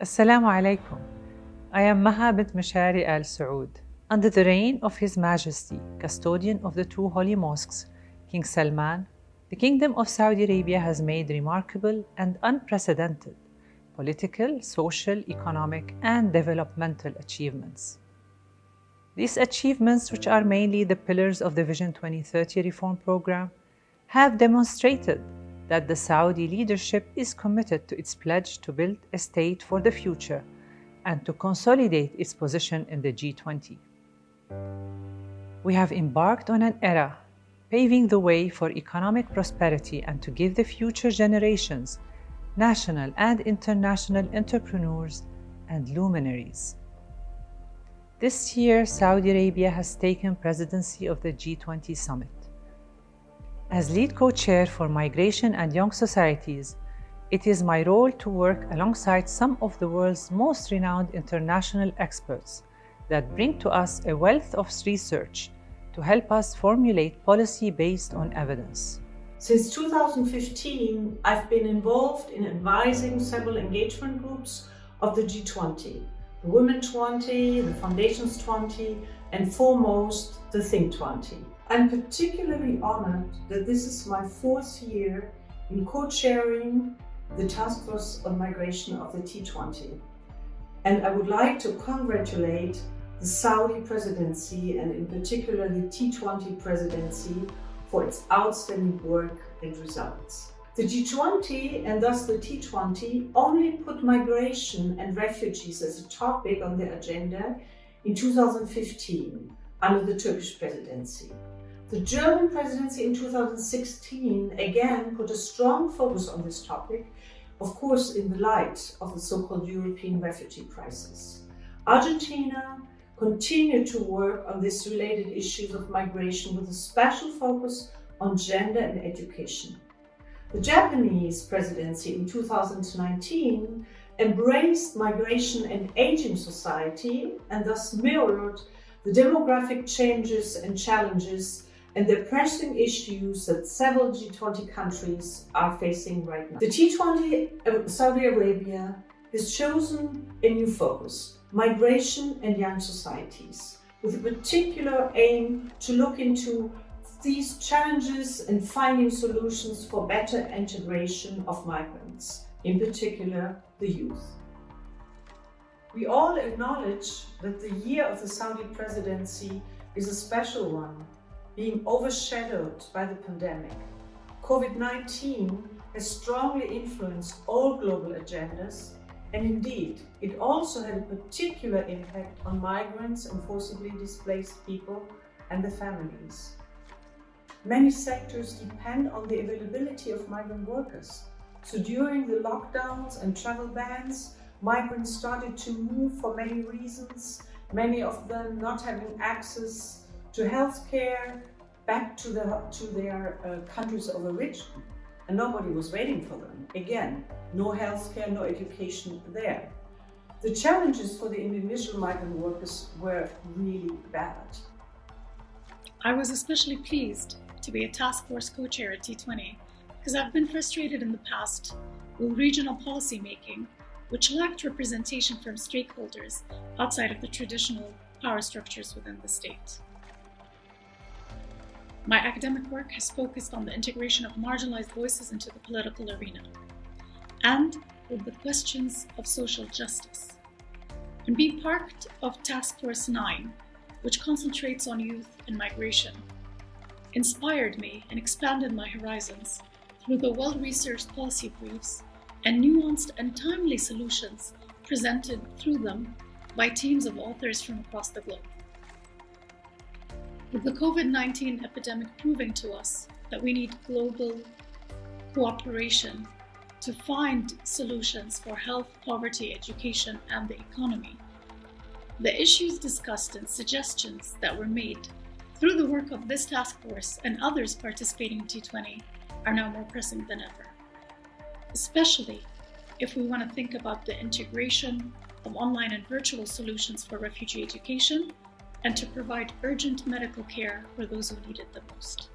Assalamu alaikum. I am Maha Bint Mashari AlSaud. Under the reign of His Majesty, custodian of the two holy mosques, King Salman, the Kingdom of Saudi Arabia has made remarkable and unprecedented political, social, economic, and developmental achievements. These achievements, which are mainly the pillars of the Vision 2030 reform program, have demonstrated that the Saudi leadership is committed to its pledge to build a state for the future and to consolidate its position in the G20. We have embarked on an era paving the way for economic prosperity and to give the future generations national and international entrepreneurs and luminaries. This year, Saudi Arabia has taken presidency of the G20 summit. As lead co-chair for Migration and Young Societies, it is my role to work alongside some of the world's most renowned international experts that bring to us a wealth of research to help us formulate policy based on evidence. Since 2015, I've been involved in advising several engagement groups of the G20, the Women 20, the Foundations 20, and foremost, the Think 20. I'm particularly honored that this is my fourth year in co-chairing the Task Force on Migration of the T20. And I would like to congratulate the Saudi presidency and in particular the T20 presidency for its outstanding work and results. The G20 and thus the T20 only put migration and refugees as a topic on the agenda in 2015 under the Turkish presidency. The German presidency in 2016 again put a strong focus on this topic, of course in the light of the so-called European refugee crisis. Argentina continued to work on these related issues of migration with a special focus on gender and education. The Japanese presidency in 2019 embraced migration and aging society and thus mirrored the demographic changes and challenges and the pressing issues that several G20 countries are facing right now. The T20 Saudi Arabia has chosen a new focus, migration and young societies, with a particular aim to look into these challenges and finding solutions for better integration of migrants, in particular the youth. We all acknowledge that the year of the Saudi presidency is a special one, being overshadowed by the pandemic. COVID-19 has strongly influenced all global agendas, and indeed, it also had a particular impact on migrants and forcibly displaced people and their families. Many sectors depend on the availability of migrant workers. So during the lockdowns and travel bans, migrants started to move for many reasons, many of them not having access to healthcare back to their countries of origin, and nobody was waiting for them. Again, no healthcare, no education there. The challenges for the individual migrant workers were really bad. I was especially pleased to be a task force co-chair at T20 because I've been frustrated in the past with regional policy making, which lacked representation from stakeholders outside of the traditional power structures within the state. My academic work has focused on the integration of marginalized voices into the political arena and with the questions of social justice. And being part of Task Force 9, which concentrates on youth and migration, inspired me and expanded my horizons through the well-researched policy briefs and nuanced and timely solutions presented through them by teams of authors from across the globe. With the COVID-19 epidemic proving to us that we need global cooperation to find solutions for health, poverty, education, and the economy, the issues discussed and suggestions that were made through the work of this task force and others participating in T20 are now more pressing than ever, especially if we want to think about the integration of online and virtual solutions for refugee education and to provide urgent medical care for those who need it the most.